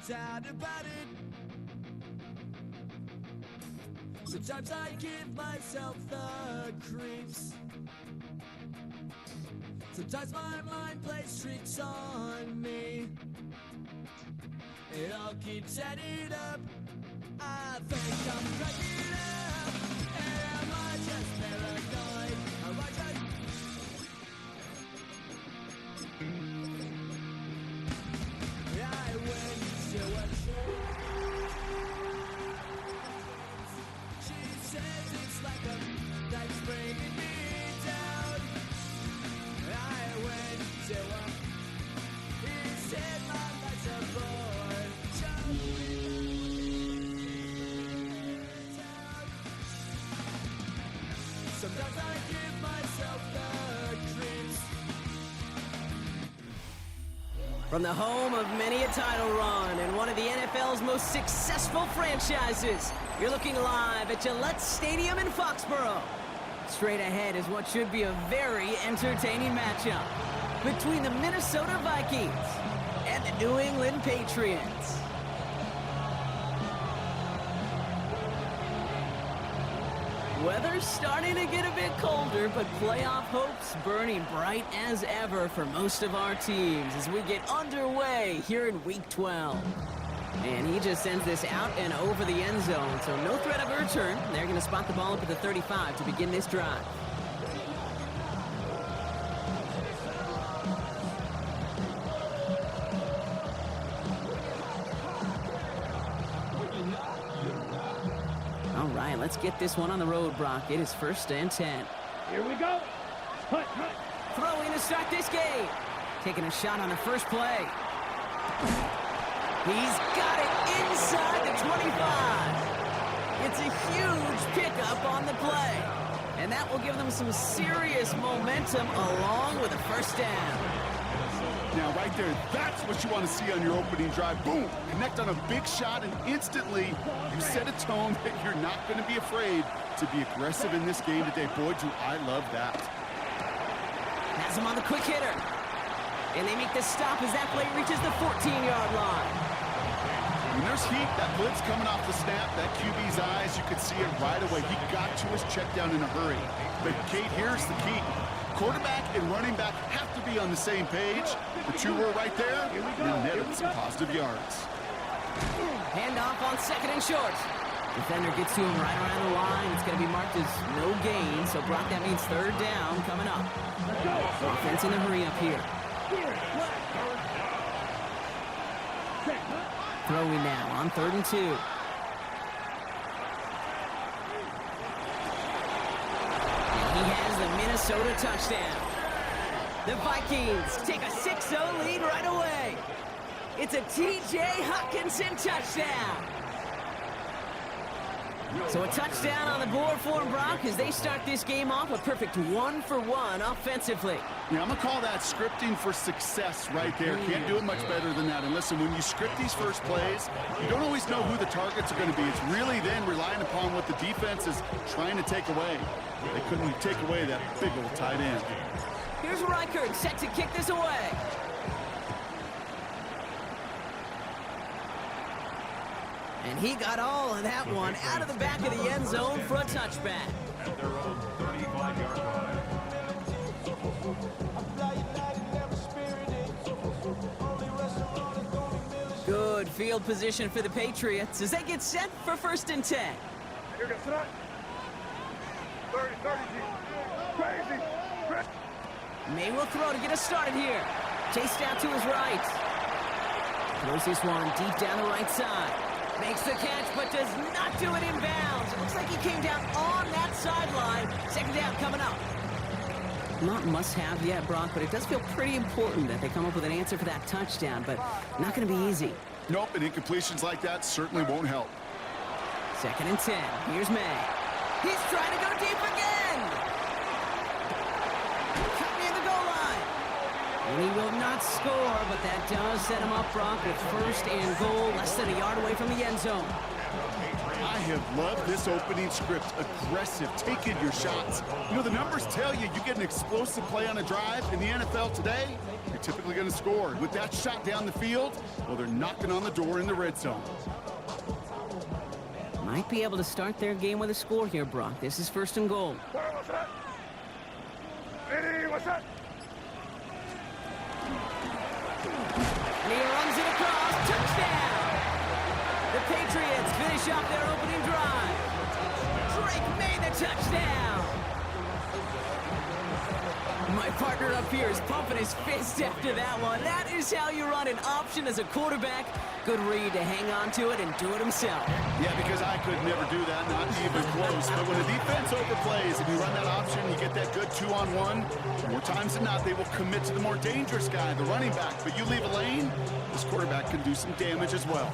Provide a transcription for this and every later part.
doubt about it. Sometimes I give myself the creeps. Sometimes my mind plays tricks on me. It all keeps adding up. I think I'm cracking up. Am I just paranoid? Am I just... I went to a show. She says it's like a that's bringing me down. I went to a... He said my life's a bore. Sometimes I give myself the creeps. From the home of many a title run and one of the NFL's most successful franchises, you're looking live at Gillette Stadium in Foxborough. Straight ahead is what should be a very entertaining matchup between the Minnesota Vikings and the New England Patriots. Weather's starting to get a bit colder, but playoff hopes burning bright as ever for most of our teams as we get underway here in Week 12. And he just sends this out and over the end zone, so no threat of a return. They're going to spot the ball up at the 35 to begin this drive. All right, let's get this one on the road, Brock. It is 1st and 10. Here we go. Hunt, hunt. Throwing to start this game. Taking a shot on the first play. He's got it inside the 25. It's a huge pickup on the play. And that will give them some serious momentum along with a first down. Now, right there, that's what you want to see on your opening drive. Boom! Connect on a big shot, and instantly you set a tone that you're not going to be afraid to be aggressive in this game today. Boy, do I love that. Has him on the quick hitter. And they make the stop as that play reaches the 14-yard line. When there's heat, that blitz coming off the snap, that QB's eyes, you could see it right away. He got to his check down in a hurry. But, Kate, here's the key. Quarterback and running back have to be on the same page. The two were right there, and netted some positive yards. Handoff on 2nd and short. Defender gets to him right around the line. It's going to be marked as no gain, so Brock, that means 3rd down coming up. Offense in the hurry up here. Throwing now on 3rd and 2. And he has the Minnesota touchdown. The Vikings take a 6-0 lead right away. It's a T.J. Hockenson touchdown. So a touchdown on the board for him, Brock, as they start this game off a perfect 1-for-1 offensively. Yeah, I'm going to call that scripting for success right there. Can't do it much better than that. And listen, when you script these first plays, you don't always know who the targets are going to be. It's really then relying upon what the defense is trying to take away. They couldn't take away that big old tight end. Here's Reichert set to kick this away. And he got all of that one out of the back of the end zone for a touchback. At their own 35-yard line. Good field position for the Patriots as they get set for 1st and 10. Here goes tonight. 30, crazy. May will throw to get us started here. Chased out to his right. Throws this one deep down the right side. Makes the catch, but does not do it in bounds. It looks like he came down on that sideline. 2nd down coming up. Not must-have yet, Brock, but it does feel pretty important that they come up with an answer for that touchdown, but not going to be easy. Nope, and incompletions like that certainly won't help. 2nd and 10. Here's May. He's trying to go deep again. Cut near the goal line. And he will not score, but that does set him up, Brock, with 1st and goal, less than a yard away from the end zone. I have loved this opening script. Aggressive, taking your shots. You know, the numbers tell you you get an explosive play on a drive in the NFL today, They're typically going to score. With that shot down the field, well, they're knocking on the door in the red zone. Might be able to start their game with a score here, Brock. This is 1st and goal. What's that? Eddie, what's that? And he runs it across. Touchdown! The Patriots finish off their opening drive. Drake made the touchdown! My partner up here is pumping his fist after that one. That is how you run an option as a quarterback. Good read to hang on to it and do it himself. Yeah, because I could never do that, not even close. But when a defense overplays and you run that option, you get that good 2-on-1. More times than not, they will commit to the more dangerous guy, the running back. But you leave a lane, this quarterback can do some damage as well.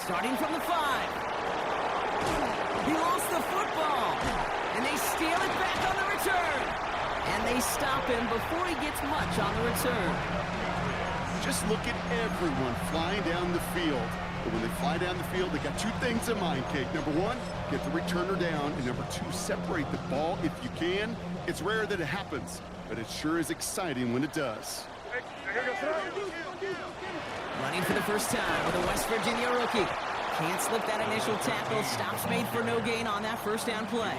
Starting from the 5. He lost the football. And they steal it back on the return. And they stop him before he gets much on the return. Just look at everyone flying down the field. But when they fly down the field, they got 2 things in mind, Kate. Number 1, get the returner down. And number 2, separate the ball if you can. It's rare that it happens, but it sure is exciting when it does. Running for the first time with a West Virginia rookie. Can't slip that initial tackle. Stops made for no gain on that first down play.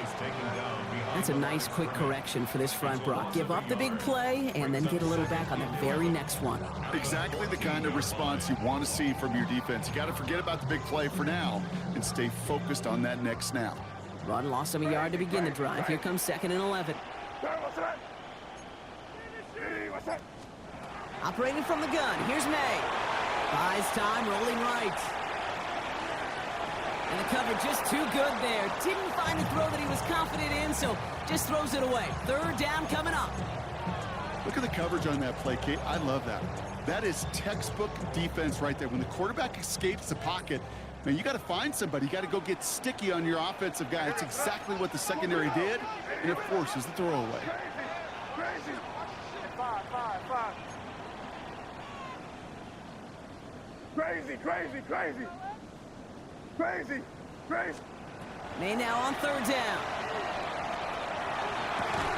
That's a nice quick correction for this front, Brock. Give up the big play and then get a little back on the very next one. Exactly the kind of response you want to see from your defense. You got to forget about the big play for now and stay focused on that next snap. Run lost him a yard to begin the drive. Here comes 2nd and 11. What's that? Eddie, what's that? Operating from the gun. Here's May. Buys time, rolling right. And the cover just too good there. Didn't find the throw that he was confident in, so just throws it away. 3rd down coming up. Look at the coverage on that play, Kate. I love that. That is textbook defense right there. When the quarterback escapes the pocket, man, you got to find somebody. You got to go get sticky on your offensive guy. It's exactly what the secondary did, and it forces the throwaway. Crazy. 5. Crazy. May now on 3rd down.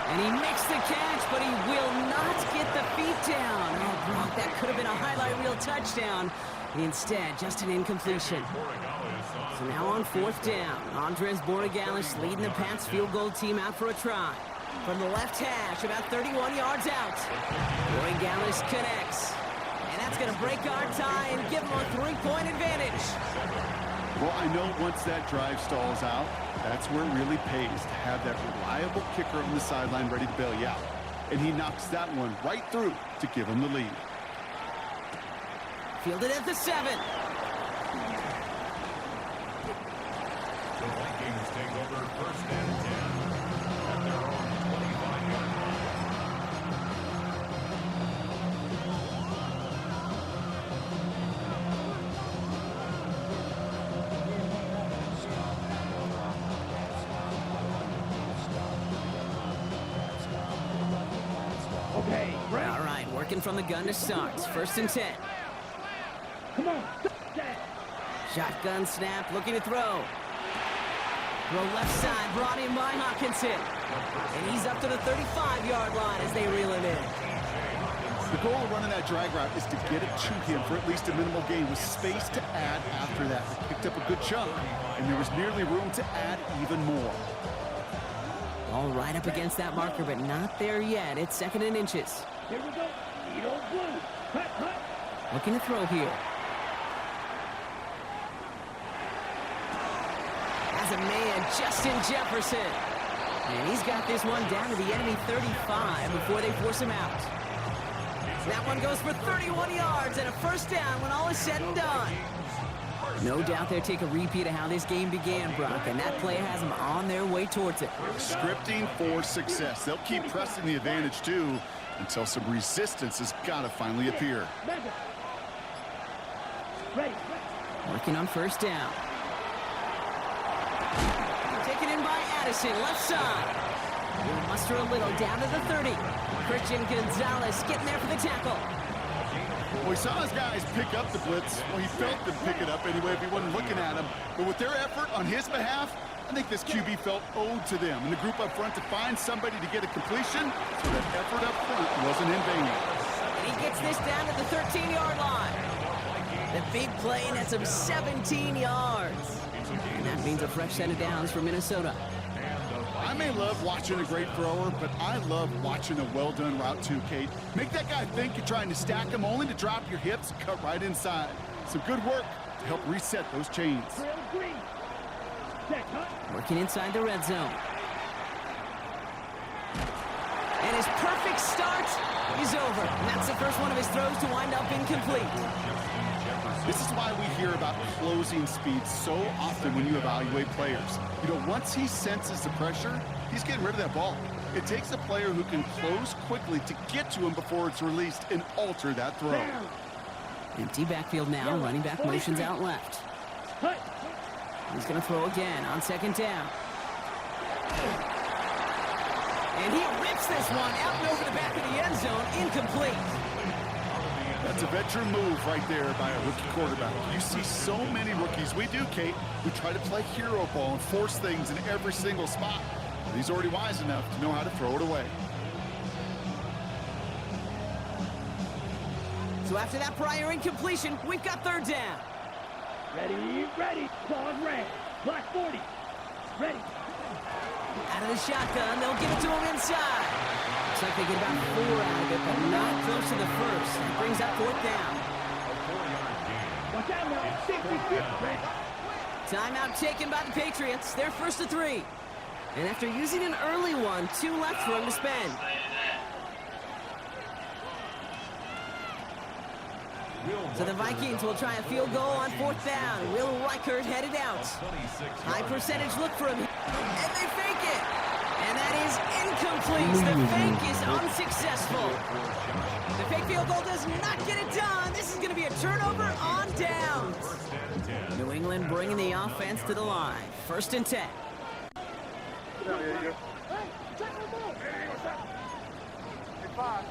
And he makes the catch, but he will not get the feet down. Oh, Brock, that could have been a highlight reel touchdown. Instead, just an incompletion. So now on 4th down, Andres Borregales leading the Pats field goal team out for a try. From the left hash, about 31 yards out. Borregales connects. And that's going to break our tie and give him a 3-point advantage. Well, I know once that drive stalls out, that's where it really pays to have that reliable kicker on the sideline ready to bail you out. And he knocks that one right through to give him the lead. Fielded at the 7. The Vikings take over 1st and 10 at their own 25-yard line. Okay, right. All right, working from the gun to start. 1st and 10. Come on. Shotgun snap, looking to throw. Throw left side, brought in by Hawkinson. And he's up to the 35-yard line as they reel him in. The goal of running that drag route is to get it to him for at least a minimal gain with space to add after that. They picked up a good chunk, and there was nearly room to add even more. All right up against that marker, but not there yet. It's 2nd and inches. Here we go. Eat old blue. Cut. Looking to throw here. As a man, Justin Jefferson. And he's got this one down to the enemy 35 before they force him out. That one goes for 31 yards and a 1st down when all is said and done. No doubt they'll take a repeat of how this game began, Brock, and that play has them on their way towards it. Scripting for success. They'll keep pressing the advantage, too, until some resistance has got to finally appear. Working on 1st down. Taken in by Addison, left side. We'll muster a little down to the 30. Christian Gonzalez getting there for the tackle. Well, he saw his guys pick up the blitz. Well, he felt them pick it up anyway if he wasn't looking at him. But with their effort on his behalf, I think this QB felt owed to them, and the group up front to find somebody to get a completion, so that effort up front wasn't in vain. And he gets this down to the 13-yard line. The big play nets him 17 yards. And that means a fresh set of downs for Minnesota. I may love watching a great thrower, but I love watching a well-done route too, Kate. Make that guy think you're trying to stack him only to drop your hips and cut right inside. Some good work to help reset those chains. Working inside the red zone. And his perfect start is over. And that's the first one of his throws to wind up incomplete. This is why we hear about closing speed so often when you evaluate players. You know, once he senses the pressure, he's getting rid of that ball. It takes a player who can close quickly to get to him before it's released and alter that throw. Empty backfield now, running back motions out left. He's going to throw again on second down. And he rips this one out and over the back of the end zone, incomplete. That's a veteran move right there by a rookie quarterback. You see so many rookies. We do, Kate. We try to play hero ball and force things in every single spot. But he's already wise enough to know how to throw it away. So after that prior incompletion, we've got third down. Ready, pause red, black 40, ready. Out of the shotgun, they'll give it to him inside. Looks like they get about 4 out of it, but not close to the first. That brings up fourth down. Watch out now, 60-50, red. Timeout taken by the Patriots. They're first to 3. And after using an early one, 2 left for him to spend. So the Vikings will try a field goal on fourth down. Will Reichert headed out. High percentage look for him. And they fake it. And that is incomplete. The fake is unsuccessful. The fake field goal does not get it done. This is going to be a turnover on downs. New England bringing the offense to the line. First and 10. Five.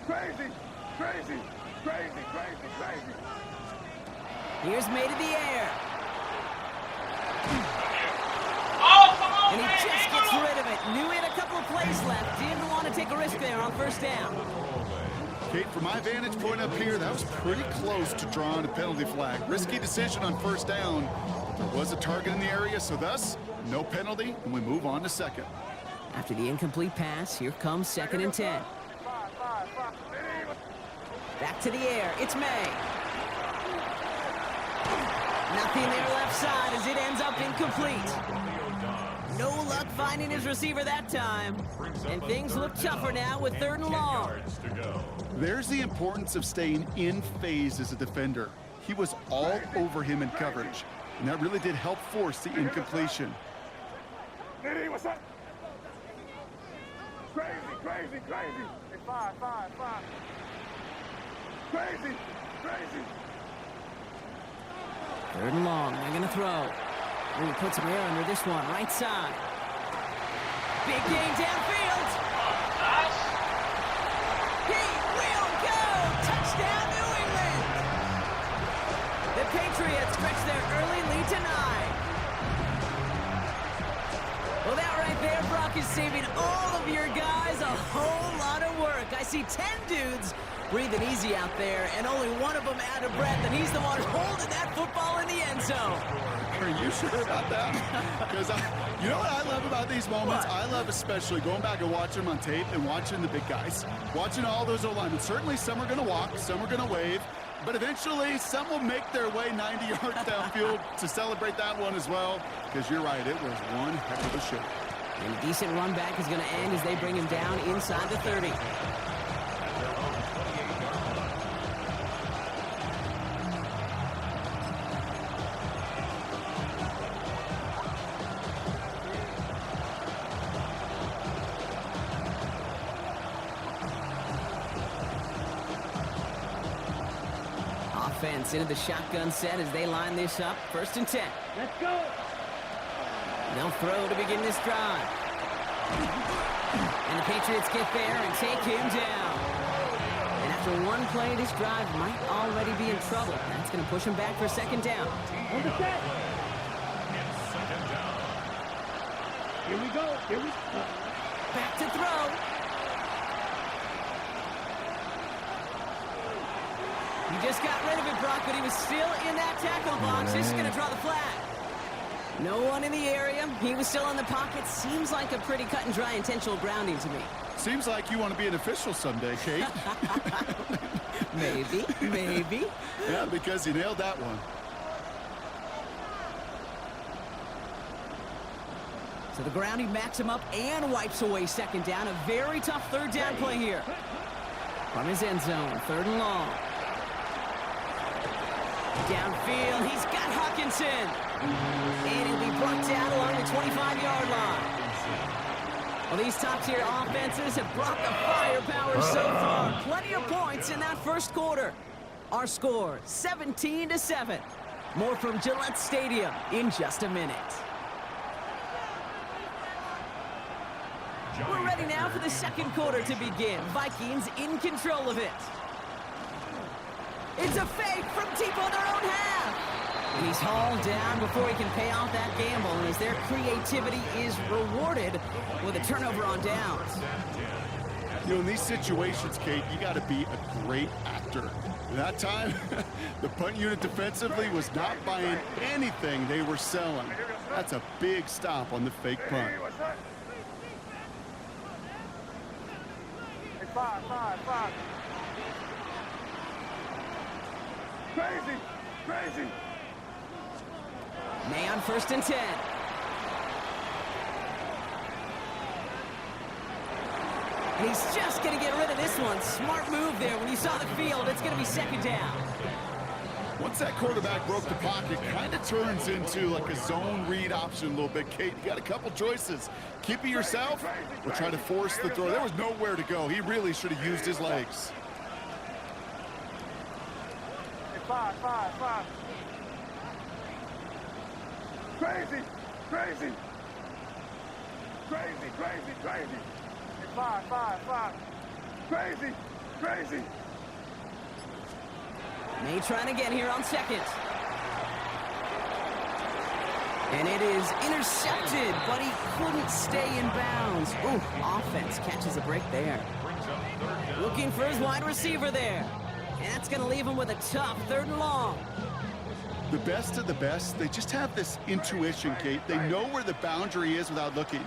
Crazy. Here's made in the air. And he just gets rid of it. Knew he had a couple of plays left. Didn't want to take a risk there on first down. Kate, from my vantage point up here, that was pretty close to drawing a penalty flag. Risky decision on first down. There was a target in the area, so thus, no penalty, and we move on to second. After the incomplete pass, here comes second and 10. Back to the air. It's May. Nothing there left side as it ends up incomplete. No luck finding his receiver that time. And things look tougher now with third and long. There's the importance of staying in phase as a defender. He was all over him in coverage, and that really did help force the incompletion. What's up? Crazy. Hey, five. Crazy. Third and long. They're going to throw. He puts some air under this one. Right side. Big game downfield. He will go. Touchdown, New England. The Patriots stretch their early lead to 9. Well, that right there, Brock, is saving all of your guys a whole lot of work. I see 10 dudes breathing easy out there, and only one of them out of breath, and he's the one holding that football in the end zone. Are you sure about that? Because you know what I love about these moments? What? I love especially going back and watching them on tape and watching the big guys. Watching all those O-linemen. Certainly some are going to walk, some are going to wave, but eventually some will make their way 90 yards downfield to celebrate that one as well. Because you're right, it was one heck of a show. And a decent run back is going to end as they bring him down inside the 30. Offense into the shotgun set as they line this up. First and 10. Let's go. They'll throw to begin this drive. And the Patriots get there and take him down. And After one play, this drive might already be in trouble. That's going to push him back for second down. On the set. Second down. Here we go. Here we go. Back to throw. He just got rid of it, Brock, but he was still in that tackle box. This is going to draw the flag. No one in the area. He was still in the pocket. Seems like a pretty cut and dry intentional grounding to me. Seems like you want to be an official someday, Kate. Maybe, maybe. Yeah, because you nailed that one. So the grounding backs him up and wipes away second down. A very tough third down play here. From his end zone, third and long. Downfield, he's got Hawkinson. And he'll be brought down along the 25-yard line. Well, these top-tier offenses have brought the firepower so far. Plenty of points in that first quarter. Our score, 17-7. More from Gillette Stadium in just a minute. We're ready now for the second quarter to begin. Vikings in control of it. It's a fake from deep on their own half. And he's hauled down before he can pay off that gamble, and as their creativity is rewarded with a turnover on downs. You know, in these situations, Kate, you got to be a great actor. That time, the punt unit defensively was not buying anything they were selling. That's a big stop on the fake punt. Hey, what's that? Hey, five. Crazy. May on 1st and 10. And he's just going to get rid of this one. Smart move there. When you saw the field, it's going to be second down. Once that quarterback broke the pocket, kind of turns into like a zone read option a little bit. Kate, you got a couple choices. Keep it yourself or try to force the throw. There was nowhere to go. He really should have used his legs. Hey, five. Crazy. Hey, five. Crazy. May trying again here on second. And it is intercepted, but he couldn't stay in bounds. Ooh, offense catches a break there. Looking for his wide receiver there. And that's going to leave him with a tough third and long. The best of the best, they just have this intuition, Kate. They know where the boundary is without looking.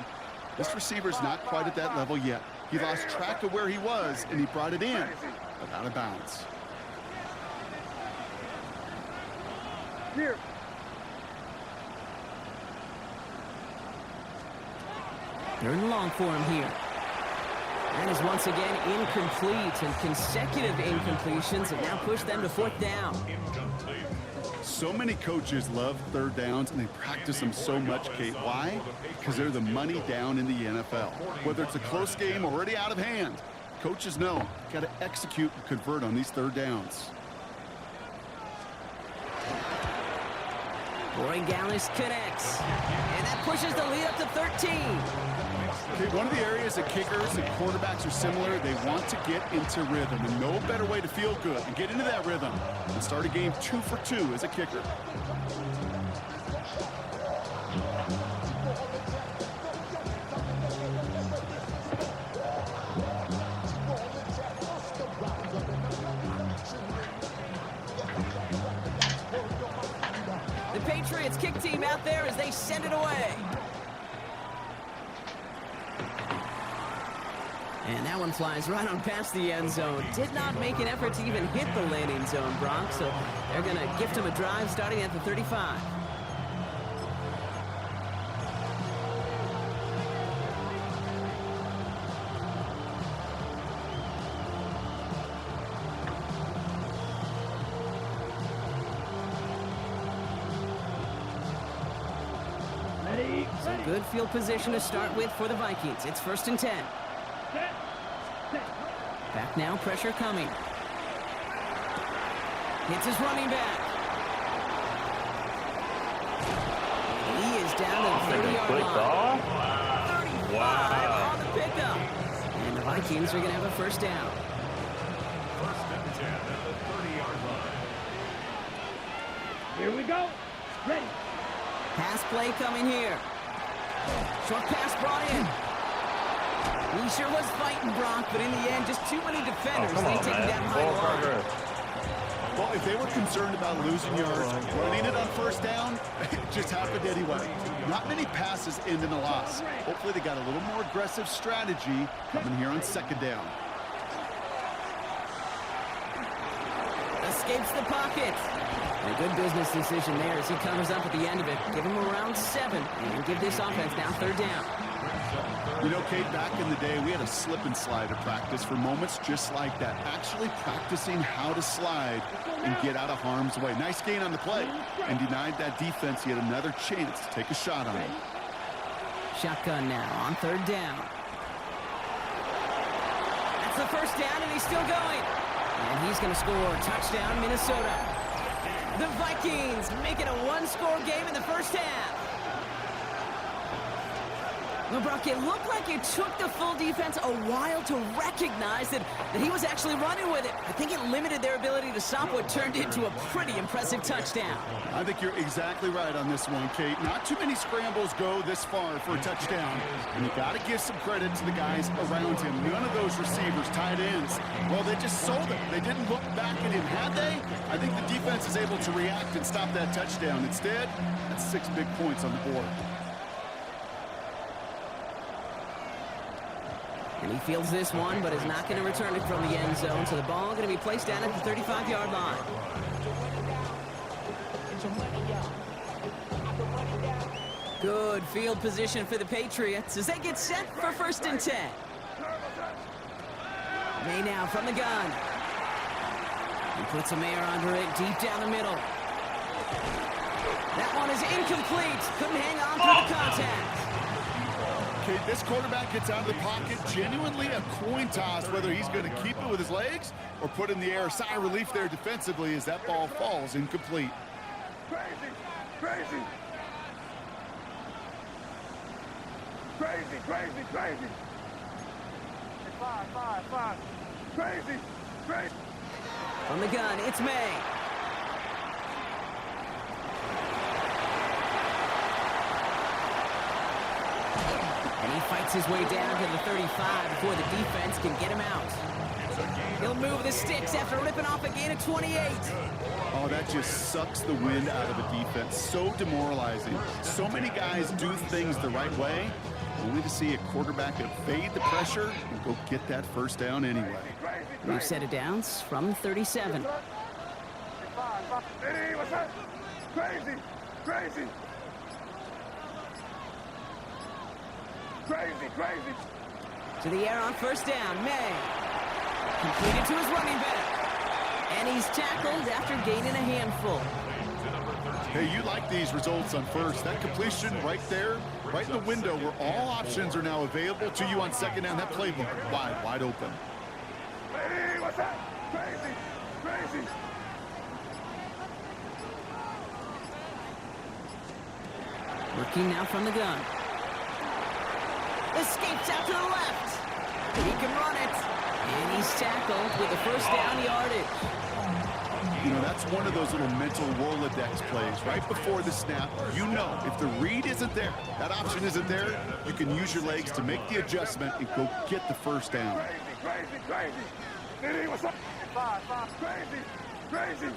This receiver's not quite at that level yet. He lost track of where he was, and he brought it in, but out of bounds. Here. Third and long for him here. That is once again incomplete, and consecutive incompletions have now pushed them to fourth down. So many coaches love third downs, and they practice them so much, Kate. Why? Because they're the money down in the NFL. Whether it's a close game already out of hand, coaches know got to execute and convert on these third downs. Roy Gallis connects, and that pushes the lead up to 13. Okay, one of the areas that kickers and quarterbacks are similar, they want to get into rhythm, and no better way to feel good and get into that rhythm and start a game 2 for 2 as a kicker. The Patriots kick team out there as they send it away. And that one flies right on past the end zone. Did not make an effort to even hit the landing zone, Brock, so they're going to gift him a drive starting at the 35. So good field position to start with for the Vikings. It's 1st and 10. Back now, pressure coming. Hits his running back. He is down to the 30-yard line. 35 on the pickup. And the Vikings are going to have a first down. 10 at the 30-yard line. Here we go. Ready. Pass play coming here. Short pass brought in. He sure was fighting, Brock, but in the end, just too many defenders. They taking down high line. Well, if they were concerned about losing yards, running it on first down, it just happened anyway. Not many passes end in a loss. Hopefully they got a little more aggressive strategy coming here on second down. Escapes the pocket. And a good business decision there as he covers up at the end of it. Give him around 7 and give this offense now third down. You know, Kate, back in the day, we had a slip and slide to practice for moments just like that. Actually practicing how to slide and get out of harm's way. Nice gain on the play and denied that defense yet another chance to take a shot on him. Shotgun now on third down. That's the first down, and he's still going. And he's going to score. Touchdown, Minnesota. The Vikings make it a one-score game in the first half. Well, Brock, it looked like it took the full defense a while to recognize that he was actually running with it. I think it limited their ability to stop what turned into a pretty impressive touchdown. I think you're exactly right on this one, Kate. Not too many scrambles go this far for a touchdown, and you got to give some credit to the guys around him. None of those receivers, tight ends, well, they just sold it. They didn't look back at him, had they? I think the defense is able to react and stop that touchdown. Instead, that's 6 big points on the board. And he fields this one, but is not going to return it from the end zone. So the ball going to be placed down at the 35-yard line. Good field position for the Patriots as they get set for 1st and 10. May now from the gun. He puts some air under it deep down the middle. That one is incomplete. Couldn't hang on through the contact. Okay, this quarterback gets out of the pocket, genuinely a coin toss whether he's going to keep it with his legs or put in the air. Sigh of relief there defensively as that ball falls incomplete. Crazy. Crazy. Crazy, crazy, crazy. It's 5. Crazy, crazy. From the gun, it's May. And he fights his way down to the 35 before the defense can get him out. He'll move the sticks after ripping off a gain of 28. Oh, that just sucks the wind out of a defense. So demoralizing. So many guys do things the right way, only to see a quarterback evade the pressure and go get that first down anyway. We've set it down from 37. It's 5. Hey, what's that? Crazy, crazy. Crazy, crazy. To the air on first down, May. Completed to his running back. And he's tackled after gaining a handful. Hey, you like these results on first. That completion right there, right in the window where all options are now available to you on second down. That playbook wide open. Hey, what's that? Crazy, crazy. Working now from the gun. Escapes out to the left. He can run it. And he's tackled with the first down yardage. You know, that's one of those little mental Rolodex plays. Right before the snap, you know, if the read isn't there, that option isn't there, you can use your legs to make the adjustment and go get the first down. Crazy. Hey, what's up? It's 5. Crazy, crazy.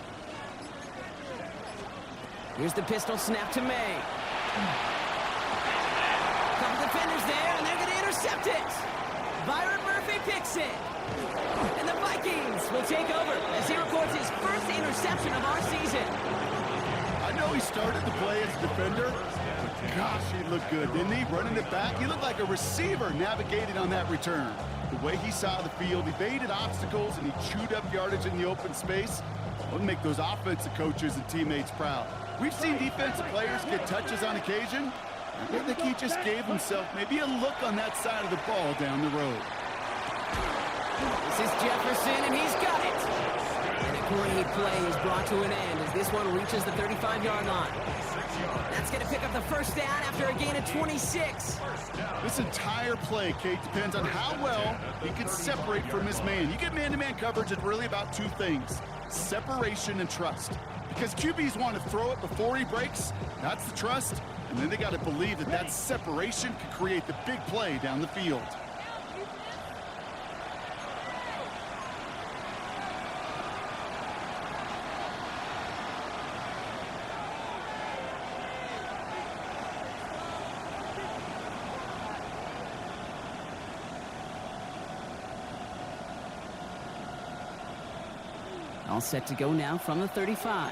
Here's the pistol snap to May. Couple defenders there, and they're going to intercept it. Byron Murphy picks it. And the Vikings will take over as he records his first interception of our season. I know he started the play as a defender, but gosh, he looked good, didn't he? Running it back, he looked like a receiver navigating on that return. The way he saw the field, evaded obstacles, and he chewed up yardage in the open space. Will make those offensive coaches and teammates proud. We've seen defensive players get touches on occasion. I think he just gave himself maybe a look on that side of the ball down the road. This is Jefferson, and he's got it. And a Great play is brought to an end as this one reaches the 35-yard line. That's going to pick up the first down after a gain of 26. This entire play, Kate, depends on how well he can separate from his man. You get man-to-man coverage, it's really about two things: separation and trust. Because QBs want to throw it before he breaks, that's the trust, and then they got to believe that that separation can create the big play down the field. All set to go now from the 35.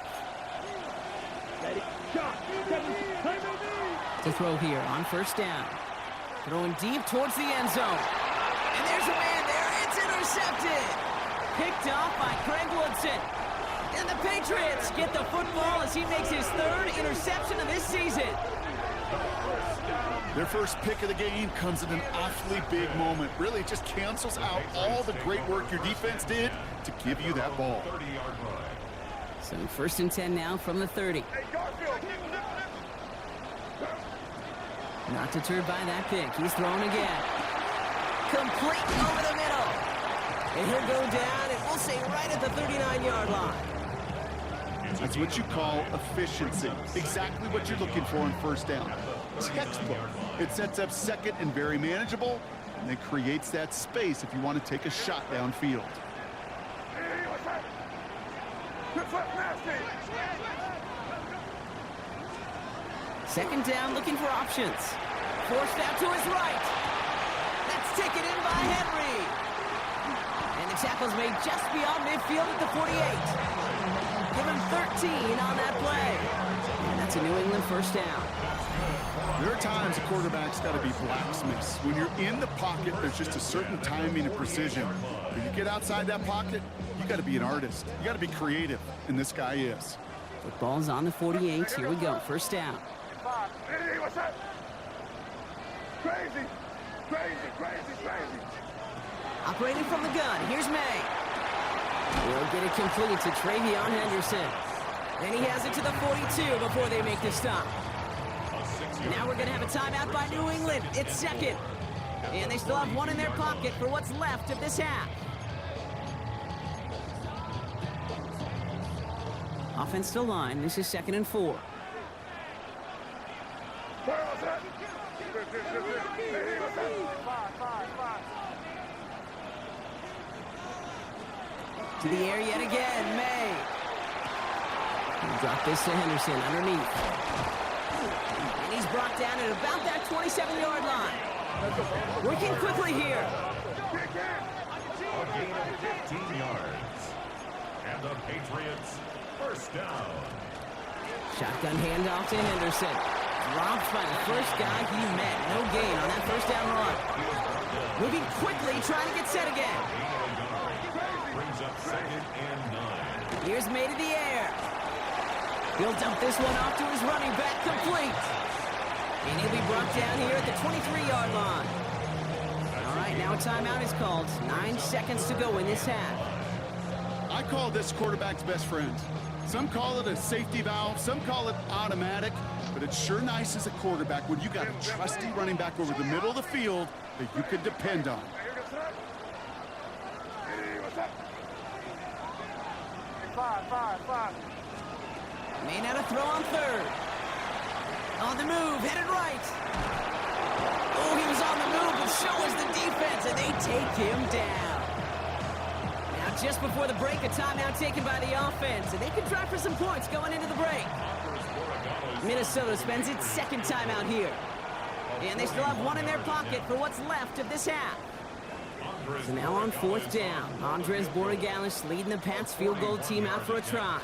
To throw here on first down. Throwing deep towards the end zone. And there's a man there. It's intercepted. Picked off by Craig Woodson. And the Patriots get the football as he makes his third interception of this season. Their first pick of the game comes at an awfully big moment. Really, it just cancels out all the great work your defense did to give you that ball. So first and 10 now from the 30. Not deterred by that pick. He's thrown again. Complete over the middle. And he'll go down, and we'll say right at the 39-yard line. That's what you call efficiency. Exactly what you're looking for on first down. Textbook. It sets up second and very manageable, and it creates that space if you want to take a shot downfield. Second down, looking for options. Forced out to his right. That's taken in by Henry. And the tackle's made just beyond midfield at the 48. Give him 13 on that play. And that's a New England first down. There are times a quarterback's got to be blacksmiths. When you're in the pocket, there's just a certain timing and precision. When you get outside that pocket, you got to be an artist. You got to be creative, and this guy is. Football's on the 48. Here we go. First down. Hey, what's up? Crazy. Operating from the gun. Here's May. We'll get it complete to Travion Henderson. And he has it to the 42 before they make the stop. Now we're going to have a timeout by New England. It's second. And they still have one in their pocket for what's left of this half. Offensive line. This is 2nd and 4. To the air yet again. May. Drop this to Henderson underneath. And he's brought down at about that 27-yard line. Working quickly here. A gain of 15 yards. And the Patriots first down. Shotgun handoff to Henderson. Dropped by the first guy he met. No gain on that first down run. Moving quickly, trying to get set again. Brings up 2nd and 9. Here's May to the air. He'll dump this one off to his running back, complete. And he'll be brought down here at the 23-yard line. All right, now a timeout is called. 9 seconds to go in this half. I call this quarterback's best friend. Some call it a safety valve, some call it automatic, but it's sure nice as a quarterback when you got a trusty running back over the middle of the field that you can depend on. Five. May not have throw on third. On the move, headed right. Oh, he was on the move, but so was the defense, and they take him down. Now, just before the break, a timeout taken by the offense, and they can try for some points going into the break. Minnesota spends its second timeout here. And they still have one in their pocket for what's left of this half. So now on fourth down, Andres Borregales leading the Pats field goal team out for a try.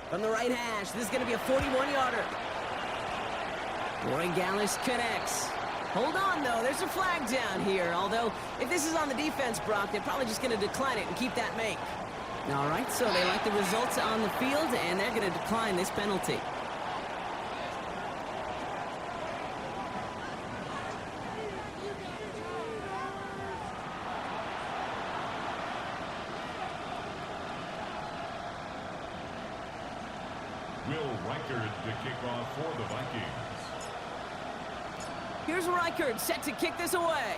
From the right hash, this is going to be a 41-yarder. Borregales connects. Hold on, though. There's a flag down here. Although, if this is on the defense, Brock, they're probably just going to decline it and keep that make. All right, so they like the results on the field, and they're going to decline this penalty. Will Reichard to kick off for the Vikings. Here's Reichard set to kick this away.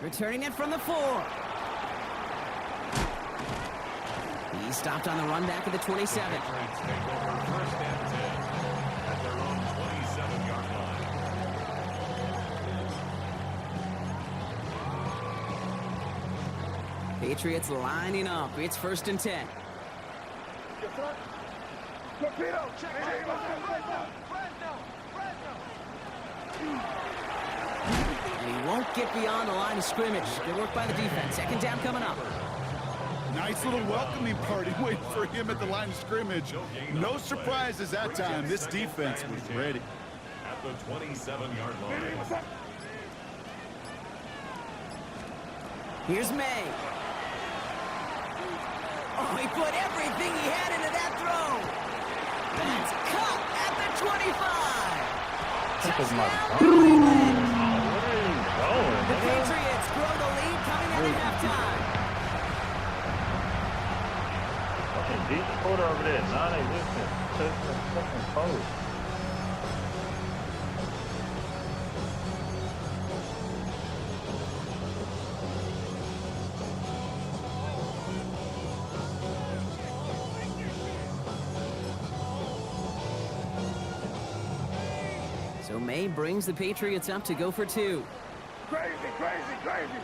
Returning it from the 4. He stopped on the run back of the 27. The Patriots take over first and 10 at their own 27-yard line. Patriots lining up. It's first and 10. And he won't get beyond the line of scrimmage. Good work by the defense. Second down coming up. Nice little welcoming party waiting for him at the line of scrimmage. No surprises that time. This defense was ready. At the 27-yard line. Here's May. Oh, he put everything he had into that throw. That's caught at the 25. Touchdown. The Patriots grow the lead coming out of halftime. Fucking deep quarter over there, non-existent. Fucking post. So May brings the Patriots up to go for 2. Crazy, crazy, crazy.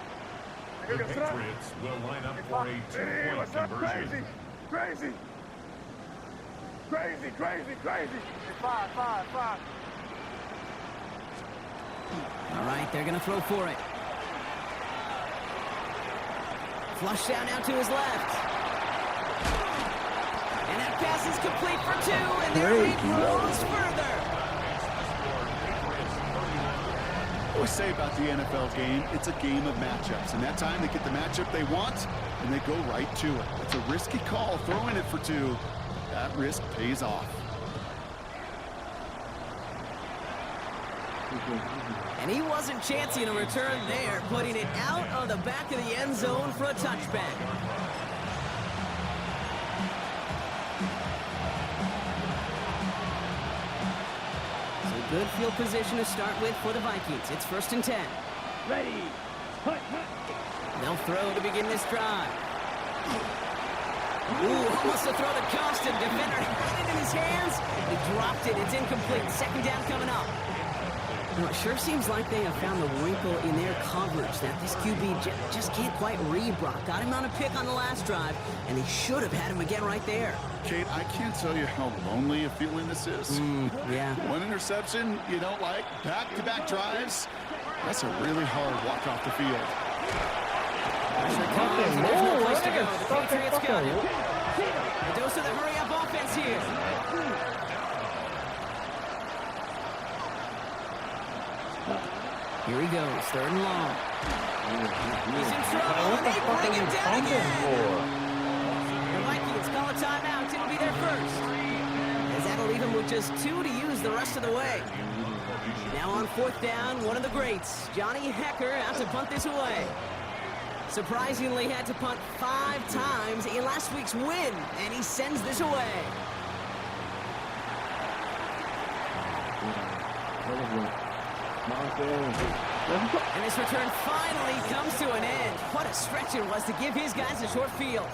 The Patriots will line up for a two-point conversion. Crazy. Crazy, crazy, crazy. 5. All right, they're going to throw for it. Flush down out to his left. And that pass is complete for 2, and their lead grows further. I always say about the NFL game, it's a game of matchups. And that time they get the matchup they want, and they go right to it. It's a risky call, throwing it for 2. That risk pays off. And he wasn't chancing a return there, putting it out of the back of the end zone for a touchback. So good field position to start with for the Vikings. It's first and 10. Ready. They'll throw to begin this drive. Ooh, almost a throw to Costin. Defender had it in his hands. He dropped it. It's incomplete. Second down coming up. Well, it sure seems like they have found the wrinkle in their coverage that this QB just can't quite read Brock. Got him on a pick on the last drive, and they should have had him again right there. Kate, I can't tell you how lonely a feeling this is. Yeah. One interception you don't like, back-to-back drives. That's a really hard walk off the field. Pressure comes, and there's no place to go. The Patriots got it. A dose of the hurry-up offense here. Here he goes, third and long. He's in trouble, and they bring him down again. The Vikings call a timeout. It'll be their first. As that'll leave him with just 2 to use the rest of the way. Now on fourth down, one of the greats, Johnny Hecker, out to punt this away. Surprisingly had to punt 5 times in last week's win, and he sends this away. And this return finally comes to an end. What a stretch it was to give his guys a short field.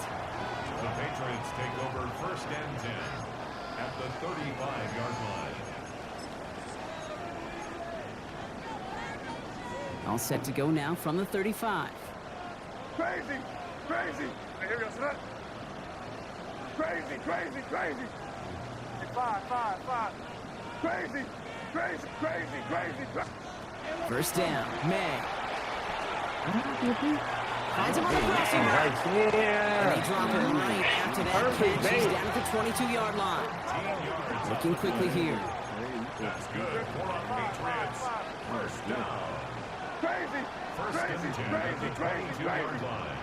The Patriots take over first and 10 at the 35-yard line. All set to go now from the 35. Crazy, crazy. Here we go, son. Crazy, crazy, crazy. 5. Crazy, crazy, crazy, crazy. First down, May. Finds him on the crossing route. And they drop him right after that catch. He's down at the 22-yard line. Looking quickly here. That's good for the Patriots. First down. Crazy, First and 10 at the 22-yard line.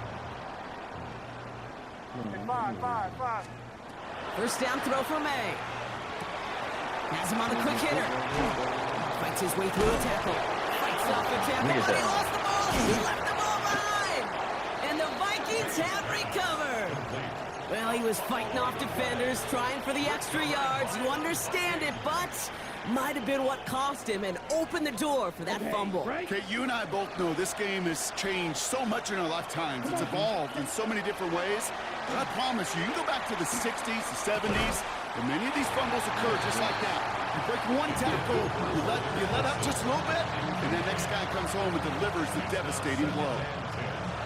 5. First down throw for May. Has him on the quick hitter. Fights his way through a tackle. Fights off the tackle. But he lost the ball. He left the ball behind. And the Vikings have recovered. he was fighting off defenders, trying for the extra yards. You understand it, but might have been what cost him and opened the door for that fumble. Okay, you and I both know this game has changed so much in our lifetimes. It's evolved in so many different ways. But I promise you, you go back to the 60s, the 70s, and many of these fumbles occur just like that. You break one tackle, you let up just a little bit, and the next guy comes home and delivers the devastating blow.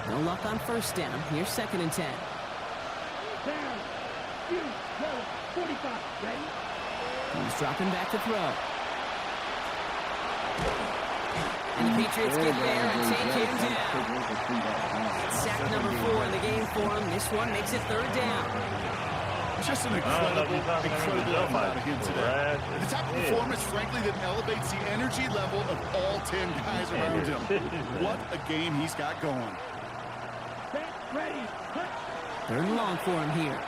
No luck on first down. Here's 2nd and 10. Down. You, 45. Ready? He's dropping back to throw. And the Patriots get there and take him down. Sack number 4 in the game for him. This one makes it 3rd down. Just an incredible effort out of him today. The type of performance, frankly, that elevates the energy level of all 10 guys around him. What a game he's got going. Ready. 3rd and long for him here.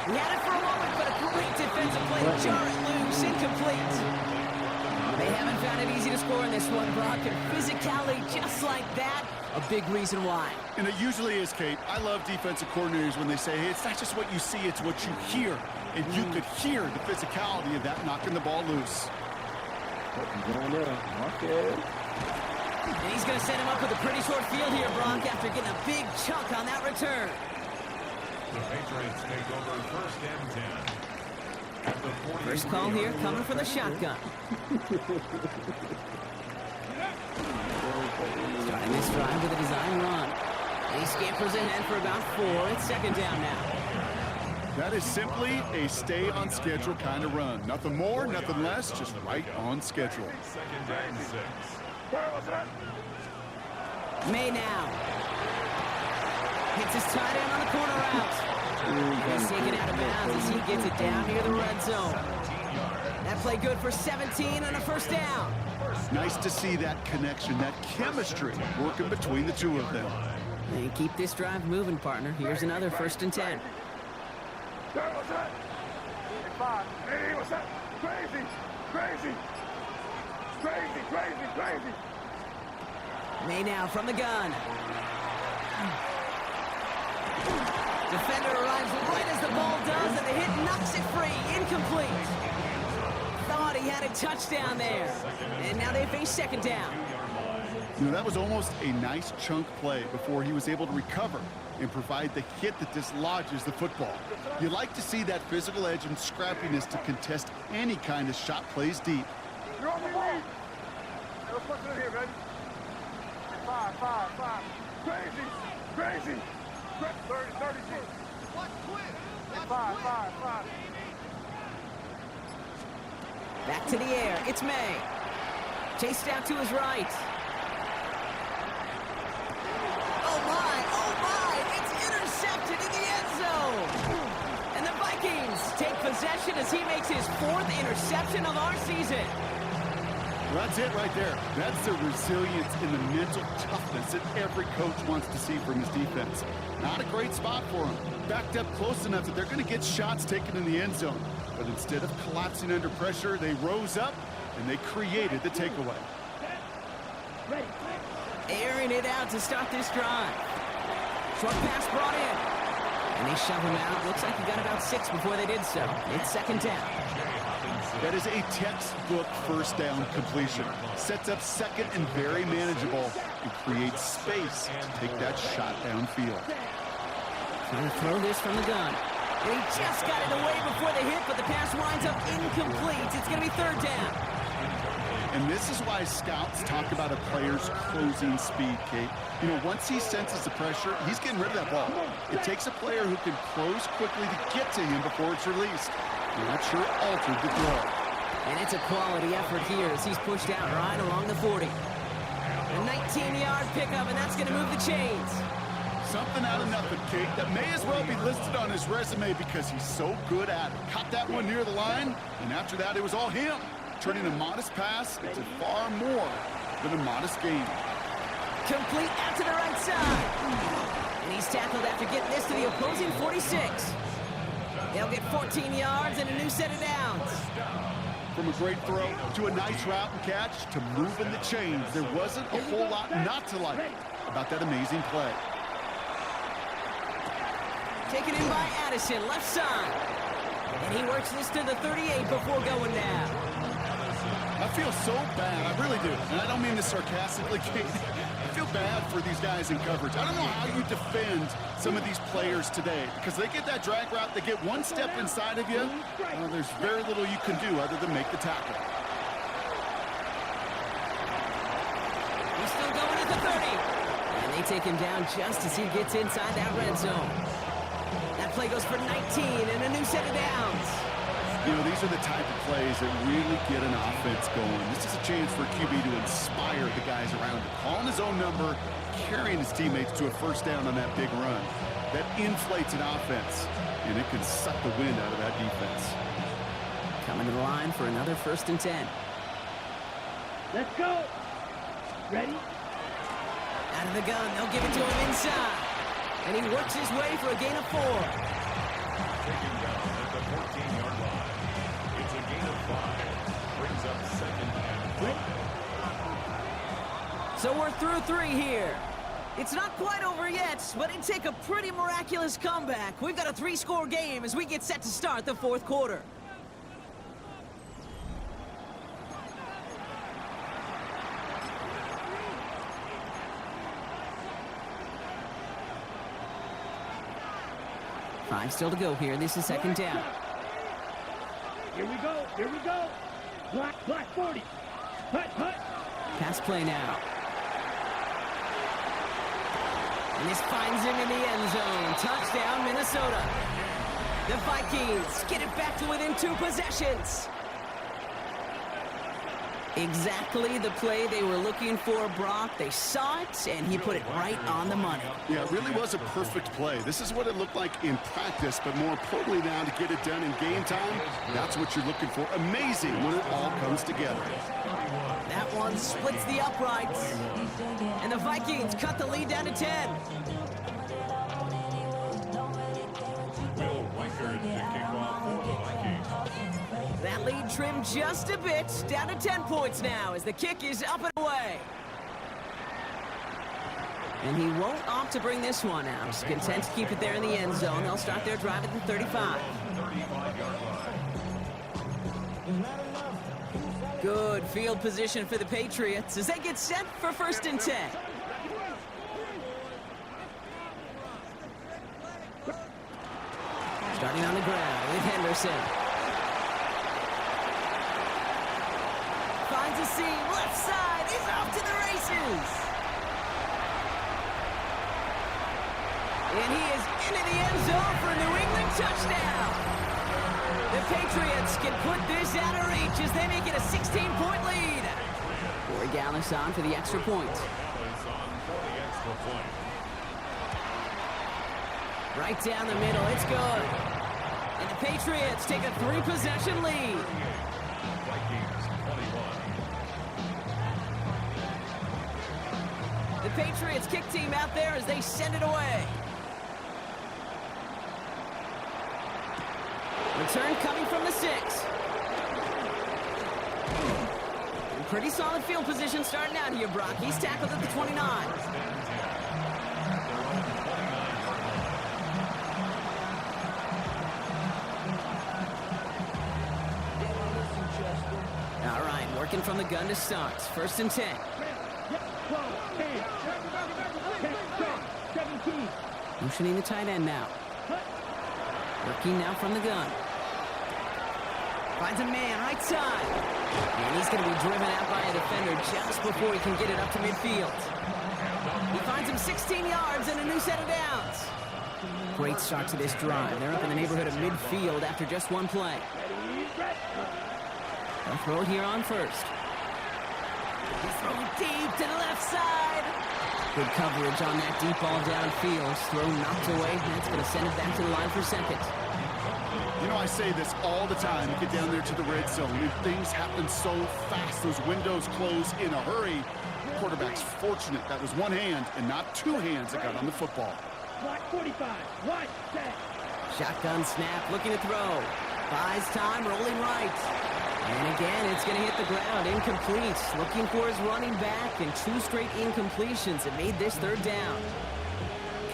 He had it for a moment, but a great defensive play. Jar it loose, incomplete. They haven't found it easy to score in this one, Brock. And physicality just like that, a big reason why. And it usually is, Kate. I love defensive coordinators when they say, hey, it's not just what you see, it's what you hear. And you could hear the physicality of that knocking the ball loose. And he's going to set him up with a pretty short field here, Brock, after getting a big chunk on that return. The Patriots take over 1st and 10. At the 40. First call here, coming for the shotgun. Starting this drive with a design run. And he scampers ahead for about 4. It's 2nd down now. That is simply a stay-on-schedule kind of run. Nothing more, nothing less, just right on schedule. 2nd and 6. May now. Hits his tight end on the corner route. He's taken out of bounds as he gets it down near the red zone. That play good for 17 on a 1st down. Nice to see that connection, that chemistry working between the two of them. And keep this drive moving, partner. Here's another 1st and 10. What's that? 5. Hey, what's that? Crazy. May now from the gun. Defender arrives right as the ball does, and the hit knocks it free. Incomplete. Thought he had a touchdown there. And now they face 2nd down. You know, that was almost a nice chunk play before he was able to recover and provide the hit that dislodges the football. You like to see that physical edge and scrappiness to contest any kind of shot plays deep. You're on the ball. Hey, let's put it in here, baby. 5. Crazy. 30. What? Quit. 5. Back to the air. It's May. Chased out to his right. Oh, my. It's intercepted in the end zone. And the Vikings take possession as he makes his 4th interception of our season. Well, that's it right there. That's the resilience and the mental toughness that every coach wants to see from his defense. Not a great spot for him. Backed up close enough that they're going to get shots taken in the end zone. But instead of collapsing under pressure, they rose up and they created the takeaway. Airing it out to start this drive. Short pass brought in. And they shove him out. Looks like he got about 6 before they did so. It's 2nd down. That is a textbook 1st down completion. Sets up 2nd and very manageable and creates space to take that shot downfield. Trying to throw this from the gun. And he just got it away before the hit, but the pass winds up incomplete. It's going to be 3rd down. And this is why scouts talk about a player's closing speed, Kate. You know, once he senses the pressure, he's getting rid of that ball. It takes a player who can close quickly to get to him before it's released. And that sure altered the throw. And it's a quality effort here as he's pushed out right along the 40. A 19-yard pickup, and that's going to move the chains. Something out of nothing, Kate, that may as well be listed on his resume because he's so good at it. Caught that one near the line, and after that, it was all him. Turning a modest pass into far more than a modest game. Complete out to the right side. And he's tackled after getting this to the opposing 46. They'll get 14 yards and a new set of downs. From a great throw to a nice route and catch to moving the chains, there wasn't a whole lot not to like about that amazing play. Taken in by Addison, left side. And he works this to the 38 before going down. I feel so bad, I really do. And I don't mean this sarcastically, Kate. I feel bad for these guys in coverage. I don't know how you defend some of these players today, because they get that drag route, they get one step inside of you, there's very little you can do other than make the tackle. He's still going at the 30. And they take him down just as he gets inside that red zone. That play goes for 19 and a new set of downs. You know, these are the type of plays that really get an offense going. This is a chance for QB to inspire the guys around him. Calling his own number, carrying his teammates to a first down on that big run. That inflates an offense, and it can suck the wind out of that defense. Coming to the line for another 1st and 10. Let's go. Ready? Out of the gun, they'll give it to him inside. And he works his way for a gain of 4. Taken down at the 14-yard line. It's a gain of 5. Brings up 2nd and 5. So we're through 3 here. It's not quite over yet, but it'd take a pretty miraculous comeback. We've got a 3-score game as we get set to start the 4th quarter. Five still to go here. This is 2nd down. Here we go. Here we go. Black 40. Hut, hut. Pass play now. And this finds him in the end zone. Touchdown, Minnesota. The Vikings get it back to within 2 possessions. Exactly the play they were looking for, Brock. They saw it, and he put it right on the money. Yeah, it really was a perfect play. This is what it looked like in practice, but more importantly now to get it done in game time, that's what you're looking for. Amazing when it all comes together. That one splits the uprights. And the Vikings cut the lead down to 10. Will Reichard to kick off for the Vikings. That lead trimmed just a bit, down to 10 points now as the kick is up and away. And he won't opt to bring this one out. He's content to keep it there in the end zone. They'll start their drive at the 35. 35-yard line. Good field position for the Patriots as they get set for 1st and 10. Starting on the ground with Henderson. Finds a seam, left side, he's off to the races. And he is into the end zone for a New England touchdown. The Patriots can put this out of reach as they make it a 16-point lead. Corey Gallis on for the extra point. Dallas on for the extra point. Right down the middle, it's good. And the Patriots take a 3-possession lead. Vikings 21. The Patriots kick team out there as they send it away. Return coming from the 6. And pretty solid field position starting out here, Brock. He's tackled at the 29. All right, working from the gun to start. 1st and 10. 12, 10, 17. Motioning the tight end now. Working now from the gun. Finds a man, right side. And he's going to be driven out by a defender just before he can get it up to midfield. He finds him 16 yards and a new set of downs. Great start to this drive. They're up in the neighborhood of midfield after just one play. They'll throw it here on 1st. They throw it deep to the left side. Good coverage on that deep ball downfield. Throw knocked away. That's going to send it back to the line for 2nd. You know, I say this all the time. You get down there to the red zone, and things happen so fast. Those windows close in a hurry. The quarterback's fortunate that was one hand and not 2 hands that got on the football. Block 45. Right, set. Shotgun snap, looking to throw. Buys time, rolling right. And again, it's going to hit the ground. Incomplete. Looking for his running back, and 2 straight incompletions that made this 3rd down.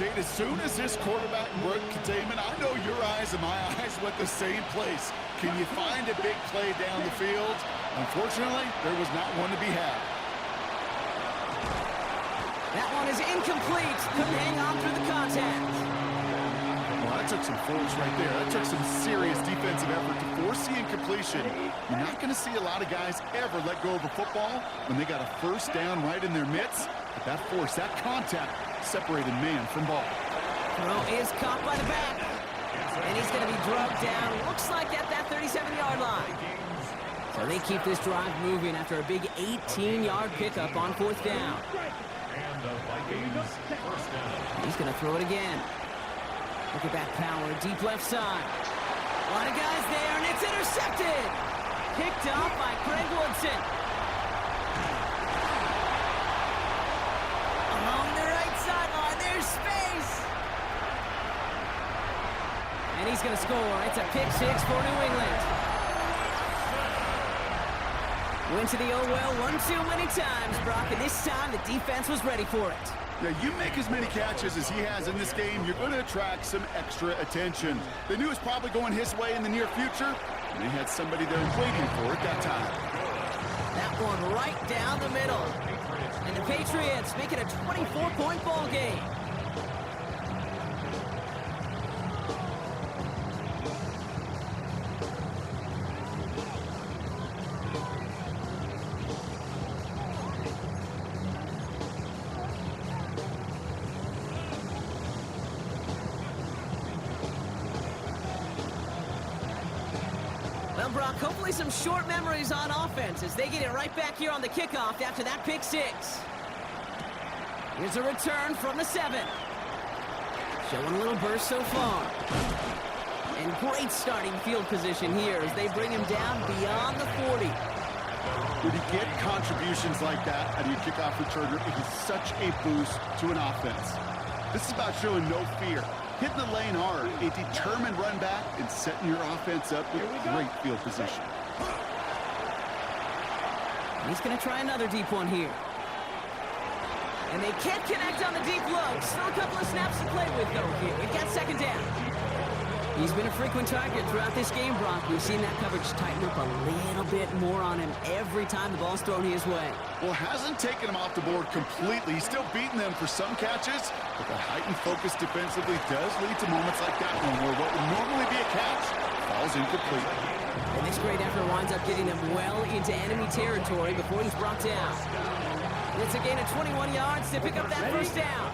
Kate, as soon as this quarterback broke containment, I know your eyes and my eyes went the same place. Can you find a big play down the field? Unfortunately, there was not one to be had. That one is incomplete. Couldn't hang on through the contact. Well, that took some force right there. That took some serious defensive effort to force the incompletion. You're not going to see a lot of guys ever let go of a football when they got a first down right in their midst. But that force, that contact, separated man from ball. Throw is caught by the back. And he's going to be drugged down. Looks like at that 37-yard line. So they keep this drive moving after a big 18-yard pickup on fourth down. And the Vikings first down. He's going to throw it again. Look at that power, deep left side. A lot of guys there, and it's intercepted. Picked off by Craig Woodson. Along the right sideline, there's space. And he's going to score. It's a pick six for New England. Went to the oh-well one too many times, Brock, and this time the defense was ready for it. Yeah, you make as many catches as he has in this game, you're going to attract some extra attention. They knew it was probably going his way in the near future, and they had somebody there waiting for it that time. That one right down the middle. And the Patriots make it a 24-point ball game. Well, Brock, hopefully some short memories on offense as they get it right back here on the kickoff after that pick six. Here's a return from the 7. Showing a little burst so far. And great starting field position here as they bring him down beyond the 40. When you get contributions like that out of your kickoff returner, it is such a boost to an offense. This is about showing no fear. Hitting the lane hard, a determined run back, and setting your offense up with great field position. He's going to try another deep one here. And they can't connect on the deep look. Still a couple of snaps to play with, though, here. We've got second down. He's been a frequent target throughout this game, Brock. We've seen that coverage tighten up a little bit more on him every time the ball's thrown his way. Well, hasn't taken him off the board completely. He's still beating them for some catches, but that heightened focus defensively does lead to moments like that one where what would normally be a catch falls incomplete. And this great effort winds up getting him well into enemy territory before he's brought down. It's a gain of 21 yards to pick up that first down.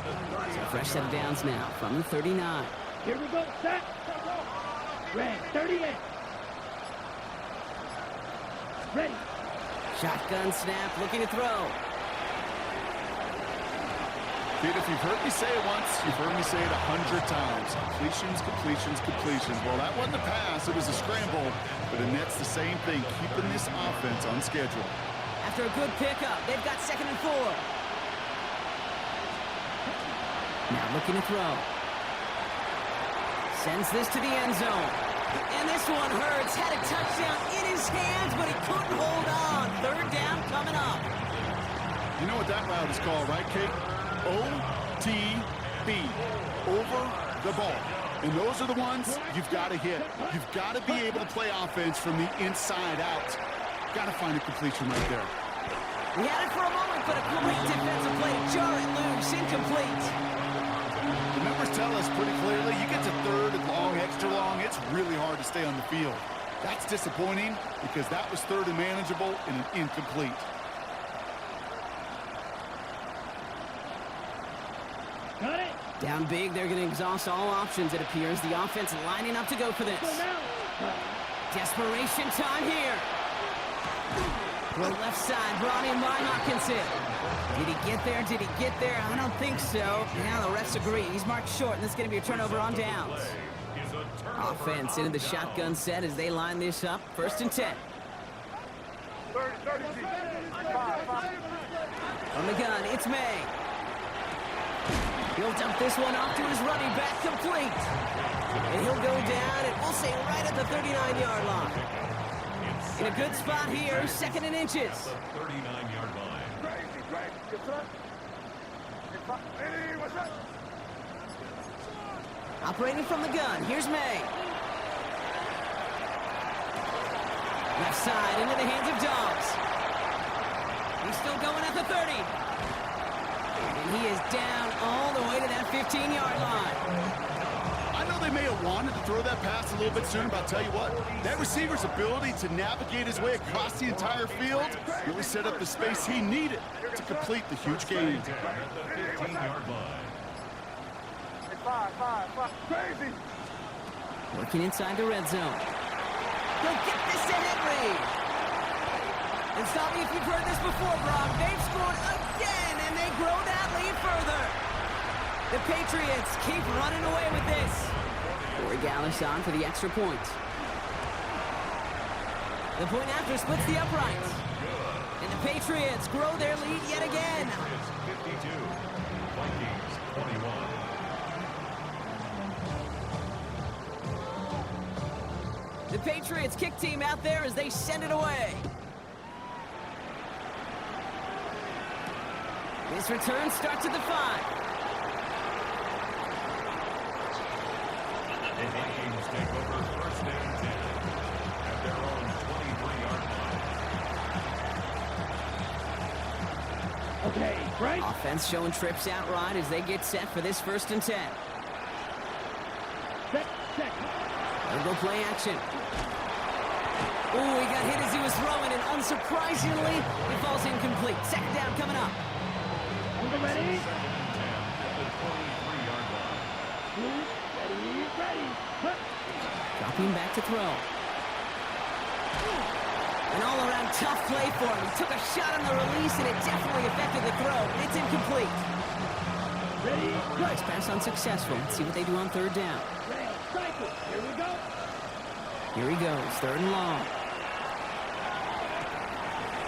So a fresh set of downs now from the 39. Here we go, set. Red, 38. Ready. Shotgun snap, looking to throw. Kid, if you've heard me say it once, you've heard me say it 100 times. Completions, completions, completions. Well, that wasn't a pass, it was a scramble, but it nets the same thing, keeping this offense on schedule. After a good pickup, they've got 2nd and 4. Now looking to throw. Sends this to the end zone. And this one hurts. Had a touchdown in his hands, but he couldn't hold on. 3rd down coming up. You know what that route is called, right, Kate? OTB. Over the ball. And those are the ones you've got to hit. You've got to be able to play offense from the inside out. Got to find a completion right there. We had it for a moment, but a great defensive play. Jar it loose, incomplete. The numbers tell us pretty clearly, you get to 3rd and long, extra long, it's really hard to stay on the field. That's disappointing because that was 3rd and manageable and an incomplete. Got it. Down big, they're going to exhaust all options, it appears. The offense lining up to go for this. Go now. Desperation time here. Throw left side, brought in by Hawkinson. Did he get there? Did he get there? I don't think so. Now the refs agree. He's marked short, and this is going to be a turnover on downs. Offense into the shotgun set as they line this up. 1st and 10. 30, 5, 5. From the gun, it's May. He'll dump this one off to his running back, complete. And he'll go down, and we'll say right at the 39-yard line. In a good spot here, 2nd and inches. The 39-yard line. Crazy. Yes, sir. Hey, what's up? Operating from the gun, here's May. Left side into the hands of Dobbs. He's still going at the 30. And he is down all the way to that 15-yard line. I know they may have wanted to throw that pass a little bit sooner, but I'll tell you what, that receiver's ability to navigate his way across the entire field really set up the space he needed to complete the huge gain. At the 15-yard line. Five. Crazy. Working inside the red zone. He'll get this to Henry. And stop me if you've heard this before, Brock. They've scored again, and they grow that lead further. The Patriots keep running away with this. Corey Gallis on for the extra point. The point after splits the uprights. And the Patriots grow their lead yet again. Patriots 52, Vikings 21. The Patriots kick team out there as they send it away. This return starts at the 5. The Vikings take over first and 10 at their own 23-yard line. Okay, right? Offense showing trips out right as they get set for this 1st and 10. Set. They'll go play action. Oh, he got hit as he was throwing, and unsurprisingly, it falls incomplete. Second down coming up. On the ready? Second and 10 at the 23-yard line. Ready. Huh. Dropping back to throw. An all-around tough play for him. He took a shot on the release, and it definitely affected the throw. It's incomplete. Ready? Nice pass unsuccessful. Let's see what they do on 3rd down. Rail, cycle. Here we go. Here he goes, 3rd and long.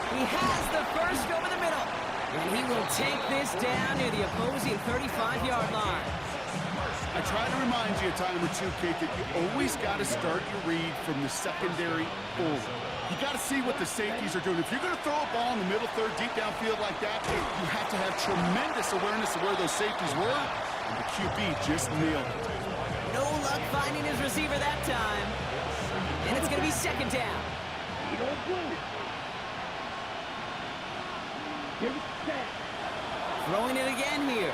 He has the first over the middle. And he will take this down near the opposing 35-yard line. I try to remind you a time or two, Kate, that you always got to start your read from the secondary forward. You got to see what the safeties are doing. If you're going to throw a ball in the middle third, deep downfield like that, you have to have tremendous awareness of where those safeties were, and the QB just nailed it. No luck finding his receiver that time. And it's going to be 2nd down. You don't blue. Here we set. Throwing it again here.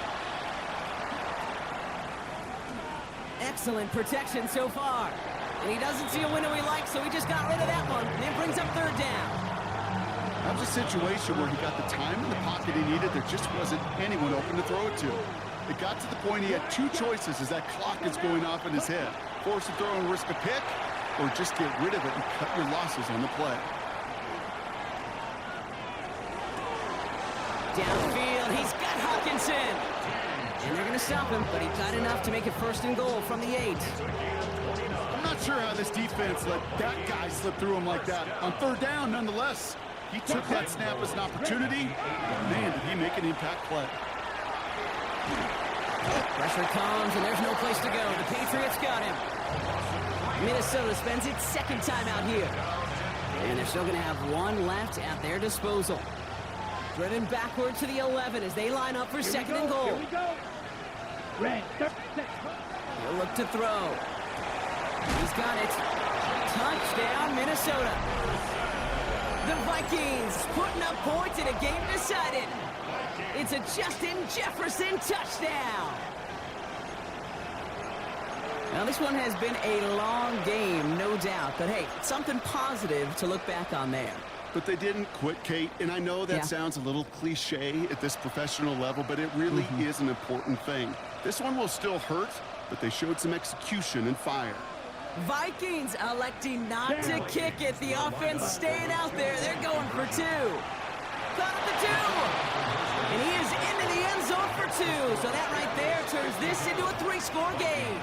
Excellent protection so far. And he doesn't see a window he likes, so he just got rid of that one. And it brings up 3rd down. That was a situation where he got the time in the pocket he needed. There just wasn't anyone open to throw it to. It got to the point he had 2 choices as that clock is going off in his head. Force a throw and risk a pick, or just get rid of it and cut your losses on the play. Downfield, he's got Hawkinson. And they're going to stop him, but he got enough to make it 1st and goal from the 8. I'm not sure how this defense let that guy slip through him like that. On 3rd down, nonetheless, he took that snap as an opportunity. Man, did he make an impact play. Pressure comes, and there's no place to go. The Patriots got him. Minnesota spends its 2nd time out here. And they're still going to have 1 left at their disposal. Driven backward to the 11 as they line up for 2nd and goal. Here we go. Red. He'll look to throw. He's got it. Touchdown, Minnesota. The Vikings putting up points in a game decided. It's a Justin Jefferson touchdown. Now, this one has been a long game, no doubt. But, hey, something positive to look back on there. But they didn't quit, Kate, and I know that sounds a little cliche at this professional level, but it really is an important thing. This one will still hurt, but they showed some execution and fire. Vikings electing not to kick it. The offense staying out there. They're going for 2. Caught at the 2. And he is into the end zone for 2. So that right there turns this into a 3-score game.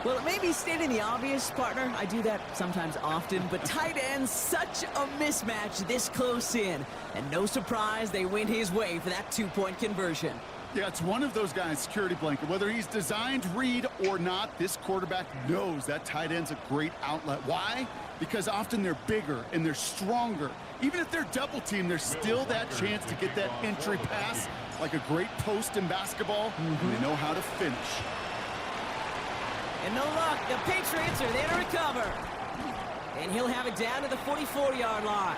Well, it may be stating the obvious, partner. I do that sometimes often, but tight ends, such a mismatch this close in. And no surprise, they went his way for that 2-point conversion. Yeah, it's one of those guys, security blanket. Whether he's designed read or not, this quarterback knows that tight end's a great outlet. Why? Because often they're bigger and they're stronger. Even if they're double teamed, there's still that chance to get that entry pass, like a great post in basketball, and they know how to finish. And no luck. The Patriots are there to recover. And he'll have it down to the 44-yard line.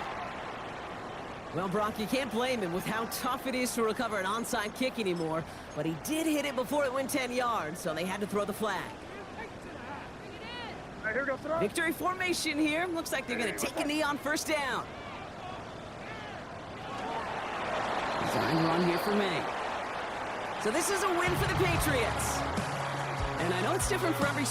Well, Brock, you can't blame him with how tough it is to recover an onside kick anymore. But he did hit it before it went 10 yards, so they had to throw the flag. Right, here we go, throw. Victory formation here. Looks like they're going to take a knee on first down. Design run here for May. So this is a win for the Patriots. And I know it's different for every